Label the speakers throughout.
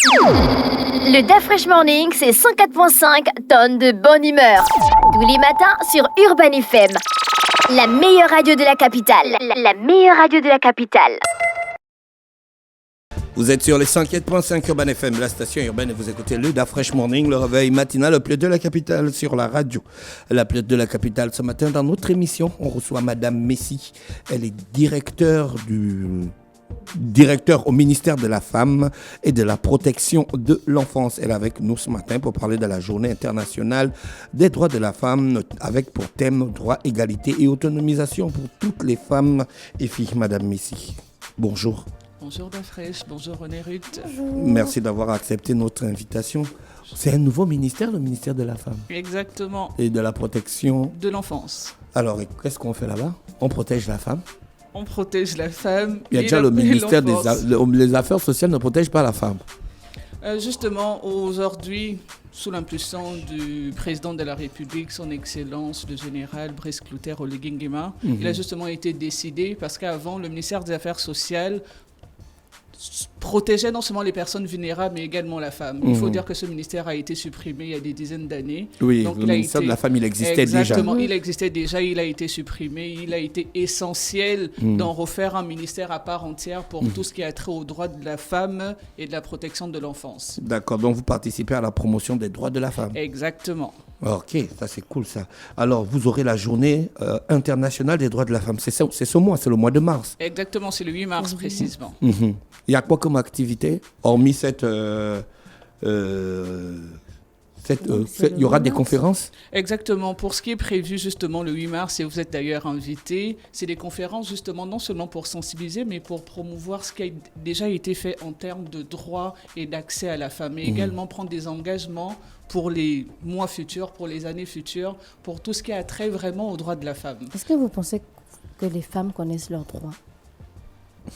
Speaker 1: Le DAF Fresh Morning, c'est 104.5 tonnes de bonne humeur. Tous les matins sur Urban FM. La meilleure radio de la capitale. La meilleure radio de la capitale.
Speaker 2: Vous êtes sur les 104.5 Urban FM, la station urbaine, et vous écoutez le DAF Fresh Morning, le réveil matinal, le plus de la capitale sur la radio. La plus de la capitale, ce matin, dans notre émission, on reçoit Madame Messi. Elle est directeur au ministère de la Femme et de la Protection de l'Enfance. Elle est avec nous ce matin pour parler de la Journée internationale des droits de la femme, avec pour thème droit, égalité et autonomisation pour toutes les femmes et filles. Madame Messi, bonjour.
Speaker 3: Bonjour Dafresh, bonjour René Ruth.
Speaker 1: Bonjour.
Speaker 2: Merci d'avoir accepté notre invitation. C'est un nouveau ministère, le ministère de la Femme.
Speaker 3: Exactement.
Speaker 2: Et de la Protection
Speaker 3: de l'Enfance.
Speaker 2: Alors, qu'est-ce qu'on fait là-bas? On protège la femme.
Speaker 3: On protège la femme.
Speaker 2: Il y a déjà le ministère des Affaires sociales ne protège pas la femme.
Speaker 3: Justement, aujourd'hui, sous l'impulsion du président de la République, son Excellence, le général Brice Cloutaire Oligui Nguema, il a justement été décidé parce qu'avant, le ministère des Affaires sociales protégeait non seulement les personnes vulnérables, mais également la femme. Il faut dire que ce ministère a été supprimé il y a des dizaines d'années.
Speaker 2: Oui, donc, le ministère de la Femme, il existait déjà.
Speaker 3: Exactement, il existait déjà, il a été supprimé. Il a été essentiel d'en refaire un ministère à part entière pour tout ce qui a trait aux droits de la femme et de la protection de l'enfance.
Speaker 2: D'accord, donc vous participez à la promotion des droits de la femme.
Speaker 3: Exactement.
Speaker 2: Ok, ça c'est cool ça. Alors, vous aurez la journée internationale des droits de la femme. C'est ce mois, c'est le mois de mars.
Speaker 3: Exactement, c'est le 8 mars précisément.
Speaker 2: Il y a quoi comme activité, hormis il y aura des conférences?
Speaker 3: Exactement. Pour ce qui est prévu justement le 8 mars, et vous êtes d'ailleurs invité, c'est des conférences justement non seulement pour sensibiliser, mais pour promouvoir ce qui a déjà été fait en termes de droits et d'accès à la femme, et également prendre des engagements pour les mois futurs, pour les années futures, pour tout ce qui a trait vraiment aux droits de la femme.
Speaker 4: Est-ce que vous pensez que les femmes connaissent leurs droits ?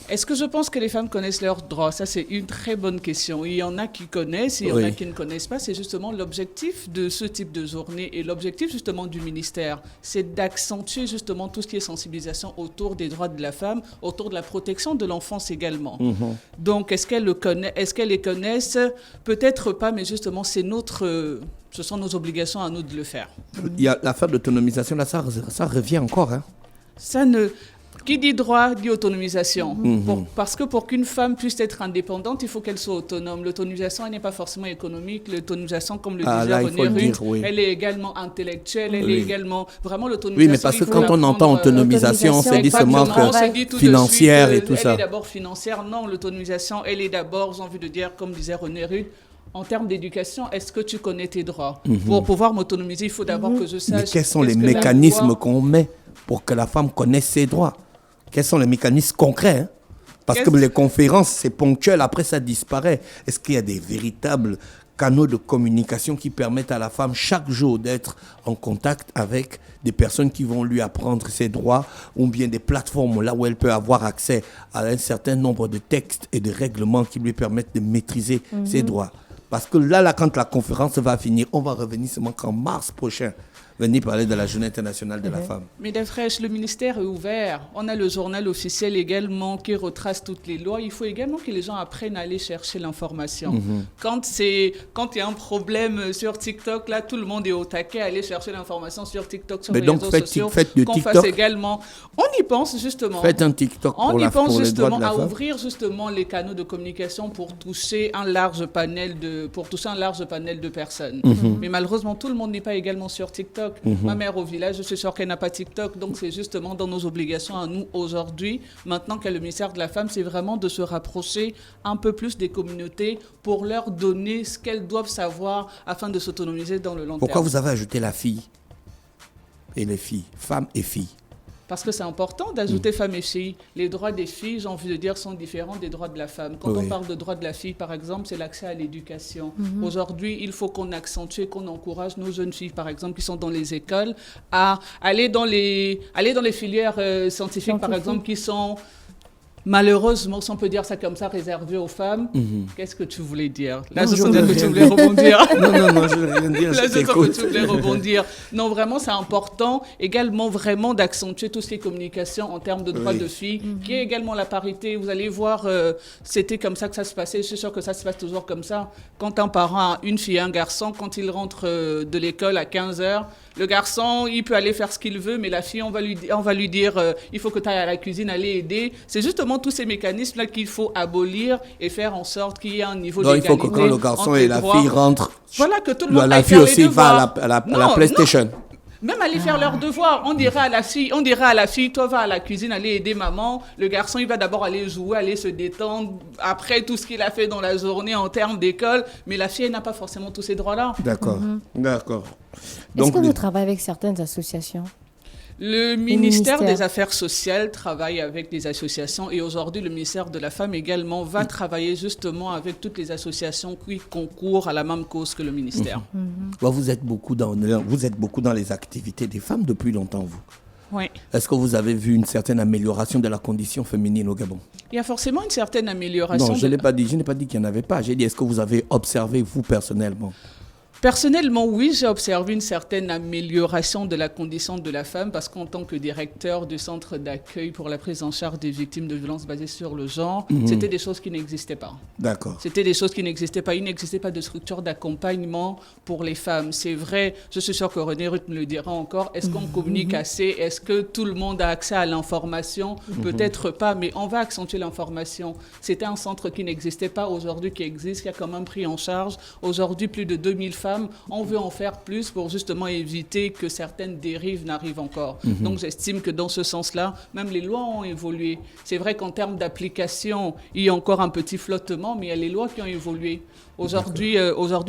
Speaker 3: Est-ce que je pense que les femmes connaissent leurs droits? Ça, c'est une très bonne question. Il y en a qui connaissent, il y en a qui ne connaissent pas. C'est justement l'objectif de ce type de journée et l'objectif justement du ministère, c'est d'accentuer justement tout ce qui est sensibilisation autour des droits de la femme, autour de la protection de l'enfance également. Donc, est-ce qu'elles les connaissent? Peut-être pas, mais justement, ce sont nos obligations à nous de le faire.
Speaker 2: Il y a l'affaire d'autonomisation, là, ça revient encore, hein?
Speaker 3: Qui dit droit dit autonomisation. Parce que pour qu'une femme puisse être indépendante, il faut qu'elle soit autonome. L'autonomisation, elle n'est pas forcément économique. L'autonomisation, comme le disait René Ruth, elle est également intellectuelle, elle est également vraiment l'autonomisation.
Speaker 2: Oui, mais parce que quand on entend autonomisation, c'est dit seulement que financière et tout ça.
Speaker 3: Elle est d'abord financière. Non, l'autonomisation, elle est d'abord, j'ai envie de dire, comme disait René Ruth, en termes d'éducation, est-ce que tu connais tes droits? Pour pouvoir m'autonomiser, il faut d'abord que je sache...
Speaker 2: Mais quels sont les mécanismes qu'on met pour que la femme connaisse ses droits? Quels sont les mécanismes concrets, hein? Parce que les conférences, c'est ponctuel, après ça disparaît. Est-ce qu'il y a des véritables canaux de communication qui permettent à la femme chaque jour d'être en contact avec des personnes qui vont lui apprendre ses droits, ou bien des plateformes là où elle peut avoir accès à un certain nombre de textes et de règlements qui lui permettent de maîtriser ses droits? Parce que là, quand la conférence va finir, on va revenir seulement qu'en mars prochain. Venir parler de la Journée internationale de la femme.
Speaker 3: Mais Dafresh, le ministère est ouvert. On a le journal officiel également qui retrace toutes les lois. Il faut également que les gens apprennent à aller chercher l'information. Quand il y a un problème sur TikTok, là, tout le monde est au taquet à aller chercher l'information sur TikTok, sur les réseaux sociaux.
Speaker 2: Faites de TikTok.
Speaker 3: Fasse également. On y pense justement.
Speaker 2: Faites un TikTok pour les droits de la femme. On y pense justement
Speaker 3: à ouvrir justement les canaux de communication pour toucher un large panel de personnes. Mais malheureusement, tout le monde n'est pas également sur TikTok. Ma mère au village, je suis sûre qu'elle n'a pas TikTok. Donc, c'est justement dans nos obligations à nous aujourd'hui, maintenant qu'il y a le ministère de la Femme, c'est vraiment de se rapprocher un peu plus des communautés pour leur donner ce qu'elles doivent savoir afin de s'autonomiser dans le long terme.
Speaker 2: Pourquoi vous avez ajouté la fille et les filles, femmes et filles?
Speaker 3: Parce que c'est important d'ajouter femmes et filles. Les droits des filles, j'ai envie de dire, sont différents des droits de la femme. Quand on parle de droits de la fille, par exemple, c'est l'accès à l'éducation. Aujourd'hui, il faut qu'on accentue et qu'on encourage nos jeunes filles, par exemple, qui sont dans les écoles, à aller dans les filières scientifiques, par exemple, qui sont Malheureusement, si on peut dire ça comme ça, réservé aux femmes, qu'est-ce que tu voulais dire? Là,
Speaker 2: Non,
Speaker 3: je
Speaker 2: je
Speaker 3: sens bien
Speaker 2: voulais
Speaker 3: que tu
Speaker 2: rien
Speaker 3: voulais rebondir.
Speaker 2: Non, je ne veux rien dire.
Speaker 3: Là,
Speaker 2: Je
Speaker 3: je sens que
Speaker 2: t'écoute.
Speaker 3: tu voulais rebondir. Non, vraiment, c'est important également vraiment d'accentuer tout ce qui est communication en termes de droits
Speaker 2: Oui.
Speaker 3: de filles, qui est également la parité. Vous allez voir, c'était comme ça que ça se passait. Je suis sûre que ça se passe toujours comme ça. Quand un parent a une fille et un garçon, quand il rentre de l'école à 15 heures, le garçon, il peut aller faire ce qu'il veut, mais la fille, on va lui dire, il faut que tu ailles à la cuisine, aller aider. C'est justement tous ces mécanismes-là qu'il faut abolir et faire en sorte qu'il y ait un niveau
Speaker 2: Donc, il
Speaker 3: d'égalité.
Speaker 2: faut que quand le garçon
Speaker 3: entre
Speaker 2: et la
Speaker 3: droits.
Speaker 2: fille rentrent,
Speaker 3: Voilà, que tout le monde
Speaker 2: la
Speaker 3: aille
Speaker 2: fille
Speaker 3: faire
Speaker 2: aussi
Speaker 3: les
Speaker 2: va
Speaker 3: devoirs.
Speaker 2: à la
Speaker 3: Non,
Speaker 2: PlayStation.
Speaker 3: Même aller faire leurs devoirs. On dirait à la fille, toi va à la cuisine, aller aider maman. Le garçon, il va d'abord aller jouer, aller se détendre après tout ce qu'il a fait dans la journée en termes d'école. Mais la fille, elle n'a pas forcément tous ces droits-là.
Speaker 2: D'accord, d'accord.
Speaker 4: Est-ce que
Speaker 2: les-
Speaker 4: vous travaillez avec certaines associations?
Speaker 3: Le ministère
Speaker 4: ministère.
Speaker 3: des Affaires sociales travaille avec des associations et aujourd'hui, le ministère de la Femme également va travailler justement avec toutes les associations qui concourent à la même cause que le ministère.
Speaker 2: Bon, vous êtes beaucoup dans les activités des femmes depuis longtemps, vous.
Speaker 3: Oui.
Speaker 2: Est-ce que vous avez vu une certaine amélioration de la condition féminine au Gabon?
Speaker 3: Il y a forcément une certaine amélioration.
Speaker 2: Non, je n'ai pas dit qu'il n'y en avait pas. J'ai dit, est-ce que vous avez observé, vous, personnellement?
Speaker 3: Personnellement, oui, j'ai observé une certaine amélioration de la condition de la femme parce qu'en tant que directeur du centre d'accueil pour la prise en charge des victimes de violences basées sur le genre, c'était des choses qui n'existaient pas.
Speaker 2: D'accord.
Speaker 3: C'était des choses qui n'existaient pas. Il n'existait pas de structure d'accompagnement pour les femmes. C'est vrai, je suis sûre que René Ruth me le dira encore. Est-ce qu'on communique assez? Est-ce que tout le monde a accès à l'information? Peut-être pas, mais on va accentuer l'information. C'était un centre qui n'existait pas aujourd'hui, qui existe, qui a quand même pris en charge. Aujourd'hui, plus de 2000 femmes. On veut en faire plus pour justement éviter que certaines dérives n'arrivent encore. Donc j'estime que dans ce sens-là, même les lois ont évolué. C'est vrai qu'en termes d'application, il y a encore un petit flottement, mais il y a les lois qui ont évolué. Aujourd'hui,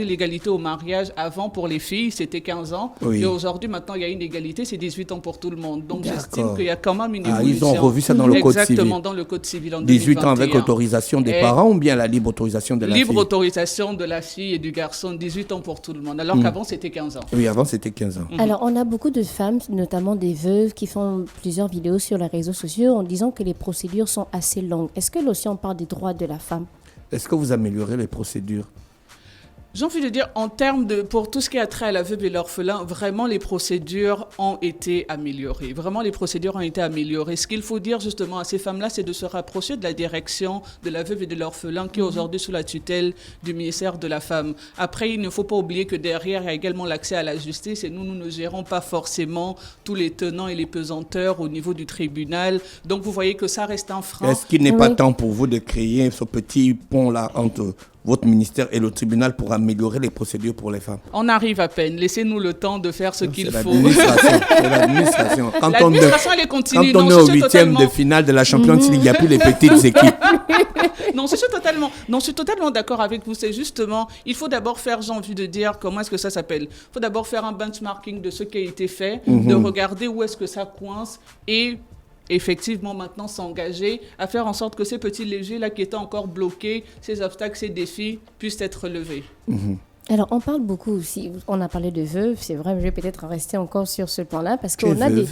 Speaker 3: l'égalité au mariage, avant pour les filles, c'était 15 ans.
Speaker 2: Oui.
Speaker 3: Et aujourd'hui, maintenant, il y a une égalité, c'est 18 ans pour tout le monde. Donc j'estime
Speaker 2: D'accord.
Speaker 3: qu'il y a quand même une
Speaker 2: Ah,
Speaker 3: évolution.
Speaker 2: ils ont revu ça dans le code civil.
Speaker 3: Exactement, dans le code civil en
Speaker 2: 18 ans avec
Speaker 3: 2021.
Speaker 2: autorisation des
Speaker 3: Et-
Speaker 2: parents ou bien la libre autorisation de la
Speaker 3: Libre
Speaker 2: fille?
Speaker 3: autorisation de la fille et du garçon, 18 ans pour tout le monde, alors qu'avant, c'était 15 ans.
Speaker 2: Oui, avant c'était 15 ans.
Speaker 4: Alors, on a beaucoup de femmes, notamment des veuves, qui font plusieurs vidéos sur les réseaux sociaux en disant que les procédures sont assez longues. Est-ce que là aussi, on parle des droits de la femme?
Speaker 2: Est-ce que vous améliorez les procédures?
Speaker 3: J'ai envie de dire, en termes de, pour tout ce qui a trait à la veuve et l'orphelin, vraiment les procédures ont été améliorées. Vraiment, les procédures ont été améliorées. Ce qu'il faut dire justement à ces femmes-là, c'est de se rapprocher de la direction de la veuve et de l'orphelin qui est aujourd'hui sous la tutelle du ministère de la Femme. Après, il ne faut pas oublier que derrière, il y a également l'accès à la justice et nous ne gérons pas forcément tous les tenants et les pesanteurs au niveau du tribunal. Donc, vous voyez que ça reste un frein.
Speaker 2: Est-ce qu'il n'est pas
Speaker 4: Oui.
Speaker 2: temps pour vous de créer ce petit pont-là entre votre ministère et le tribunal pour améliorer les procédures pour les femmes?
Speaker 3: On arrive à peine. Laissez-nous le temps de faire ce qu'il
Speaker 2: C'est
Speaker 3: faut.
Speaker 2: l'administration. C'est l'administration.
Speaker 3: L'administration, elle est continue.
Speaker 2: Quand on
Speaker 3: Non,
Speaker 2: est
Speaker 3: je
Speaker 2: au
Speaker 3: suis
Speaker 2: huitième
Speaker 3: totalement-
Speaker 2: de finale de la Champions League, il n'y a plus les petites équipes.
Speaker 3: Non, je suis totalement d'accord avec vous. C'est justement, il faut d'abord faire, j'ai envie de dire, comment est-ce que ça s'appelle? Il faut d'abord faire un benchmarking de ce qui a été fait, de regarder où est-ce que ça coince et effectivement maintenant s'engager à faire en sorte que ces petits légers-là qui étaient encore bloqués, ces obstacles, ces défis puissent être levés.
Speaker 4: Alors, on parle beaucoup aussi, on a parlé de veuves, c'est vrai, mais je vais peut-être rester encore sur ce plan-là parce
Speaker 2: Quelle
Speaker 4: qu'on a des...
Speaker 2: veuve?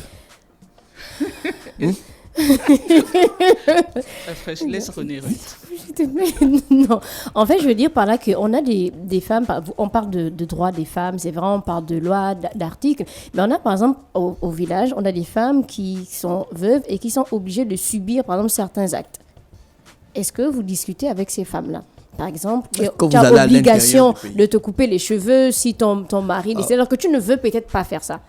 Speaker 3: Après, je laisse René.
Speaker 4: S'il te plaît, non. En fait, je veux dire par là qu'on a des femmes, on parle de droits des femmes, c'est vrai, on parle de lois, d'articles, mais on a par exemple au village, on a des femmes qui sont veuves et qui sont obligées de subir par exemple certains actes. Est-ce que vous discutez avec ces femmes-là? Par exemple,
Speaker 2: Est-ce que vous
Speaker 4: tu as
Speaker 2: allez à
Speaker 4: obligation
Speaker 2: l'intérieur du pays?
Speaker 4: de te couper les cheveux si ton mari... C'est-à-dire que tu ne veux peut-être pas faire ça.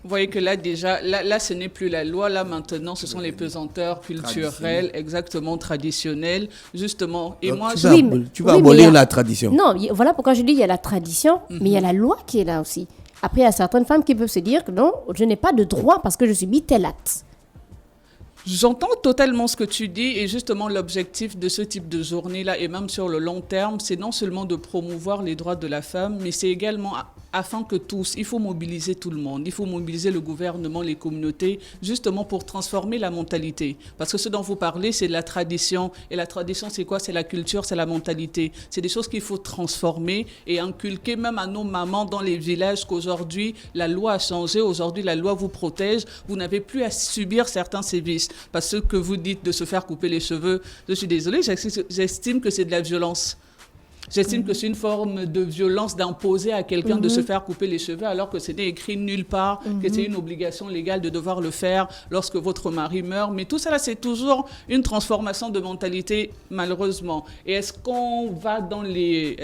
Speaker 3: Vous voyez que là, déjà, là, ce n'est plus la loi. Là, maintenant, ce sont les pesanteurs culturels, exactement traditionnels, justement. Et
Speaker 2: Donc,
Speaker 3: moi,
Speaker 2: tu
Speaker 3: je-
Speaker 2: vas,
Speaker 4: Oui, mais-
Speaker 2: tu vas
Speaker 4: oui, mais
Speaker 2: abolir
Speaker 4: il y a-
Speaker 2: la tradition.
Speaker 4: Non, voilà pourquoi je dis il y a la tradition, mais il y a la loi qui est là aussi. Après, il y a certaines femmes qui peuvent se dire que non, je n'ai pas de droit parce que je subis tel acte.
Speaker 3: J'entends totalement ce que tu dis et justement l'objectif de ce type de journée-là et même sur le long terme, c'est non seulement de promouvoir les droits de la femme, mais c'est également afin que tous, il faut mobiliser tout le monde, il faut mobiliser le gouvernement, les communautés, justement pour transformer la mentalité. Parce que ce dont vous parlez, c'est de la tradition. Et la tradition, c'est quoi? C'est la culture, c'est la mentalité. C'est des choses qu'il faut transformer et inculquer même à nos mamans dans les villages qu'aujourd'hui, la loi a changé. Aujourd'hui, la loi vous protège. Vous n'avez plus à subir certains sévices. Parce que vous dites de se faire couper les cheveux, je suis désolée, j'estime que c'est de la violence. J'estime que c'est une forme de violence d'imposer à quelqu'un de se faire couper les cheveux alors que ce n'est écrit nulle part, que c'est une obligation légale de devoir le faire lorsque votre mari meurt. Mais tout ça, là, c'est toujours une transformation de mentalité, malheureusement. Et est-ce qu'on va dans les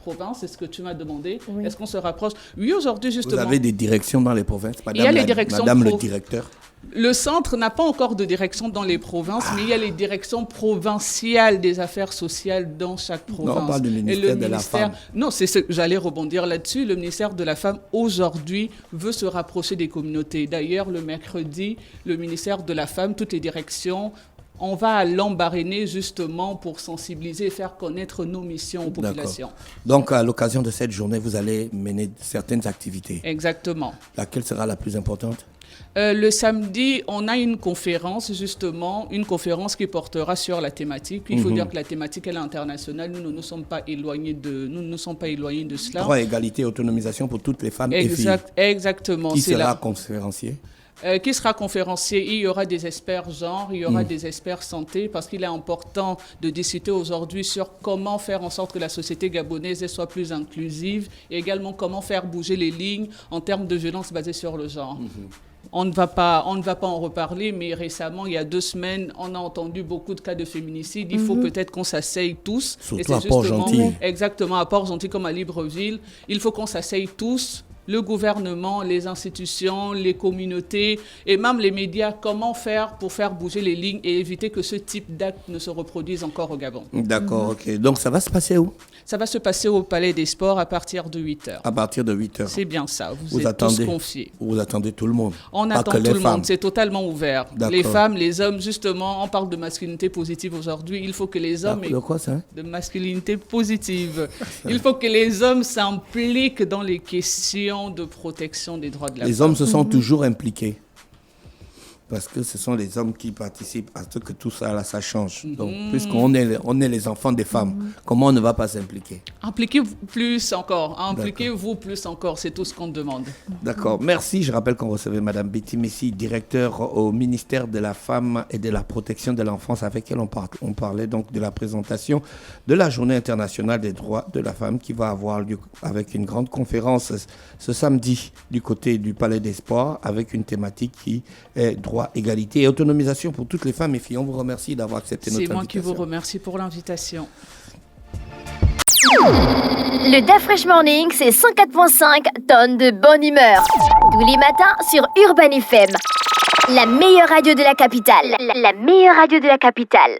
Speaker 3: provinces? C'est ce que tu m'as demandé. Oui. Est-ce qu'on se rapproche? Oui, aujourd'hui, justement.
Speaker 2: Vous avez des directions dans les provinces, madame?
Speaker 3: Il y a les directions
Speaker 2: madame le directeur.
Speaker 3: Le centre n'a pas encore de direction dans les provinces, mais il y a les directions provinciales des affaires sociales dans chaque province.
Speaker 2: Non, on parle du ministère de la Femme.
Speaker 3: Non, j'allais rebondir là-dessus. Le ministère de la Femme, aujourd'hui, veut se rapprocher des communautés. D'ailleurs, le mercredi, le ministère de la Femme, toutes les directions, on va l'embarrainer justement pour sensibiliser et faire connaître nos missions aux populations.
Speaker 2: Donc, à l'occasion de cette journée, vous allez mener certaines activités.
Speaker 3: Exactement.
Speaker 2: Laquelle sera la plus importante?
Speaker 3: Le samedi, on a une conférence, justement, une conférence qui portera sur la thématique. Il faut dire que la thématique, elle est internationale. Nous ne nous sommes pas éloignés de cela.
Speaker 2: Droit, égalité, autonomisation pour toutes les femmes et filles.
Speaker 3: Exactement.
Speaker 2: Qui sera conférencier?
Speaker 3: Qui sera conférencier? Il y aura des experts genre, il y aura des experts santé, parce qu'il est important de discuter aujourd'hui sur comment faire en sorte que la société gabonaise soit plus inclusive et également comment faire bouger les lignes en termes de violence basée sur le genre. On ne va pas en reparler, mais récemment, il y a 2 semaines, on a entendu beaucoup de cas de féminicide. Il faut peut-être qu'on s'asseye tous.
Speaker 2: Surtout à Port-Gentil.
Speaker 3: Exactement, à Port-Gentil comme à Libreville. Il faut qu'on s'asseye tous, le gouvernement, les institutions, les communautés et même les médias. Comment faire pour faire bouger les lignes et éviter que ce type d'acte ne se reproduise encore au Gabon.
Speaker 2: D'accord, ok. Donc ça va se passer où?
Speaker 3: Ça va se passer au Palais des Sports à partir de 8h.
Speaker 2: À partir de 8h.
Speaker 3: C'est bien ça. Vous êtes tous confiés.
Speaker 2: Vous attendez tout le monde.
Speaker 3: On attend tout le monde. C'est totalement ouvert. Les femmes, les hommes, justement, on parle de masculinité positive aujourd'hui. Il faut que les hommes...
Speaker 2: De quoi ça?
Speaker 3: De masculinité positive. Il faut que les hommes s'impliquent dans les questions de protection des droits de la femme.
Speaker 2: Les hommes se sont toujours impliqués. Parce que ce sont les hommes qui participent à ce que tout ça, là, ça change. Donc, puisqu'on est les enfants des femmes, comment on ne va pas s'impliquer?
Speaker 3: Impliquez-vous plus encore. Impliquez-vous plus encore. C'est tout ce qu'on demande.
Speaker 2: D'accord. Merci. Je rappelle qu'on recevait Mme Betty Messi, directeur au ministère de la Femme et de la Protection de l'Enfance, avec elle on parlait donc de la présentation de la Journée internationale des droits de la femme qui va avoir lieu avec une grande conférence ce samedi du côté du Palais des Sports avec une thématique qui est droit, égalité et autonomisation pour toutes les femmes et filles. On vous remercie d'avoir accepté notre invitation.
Speaker 3: C'est moi qui vous remercie pour l'invitation.
Speaker 1: Le DAF Fresh Morning, c'est 104.5 tonnes de bonne humeur. Tous les matins sur Urban FM. La meilleure radio de la capitale. La meilleure radio de la capitale.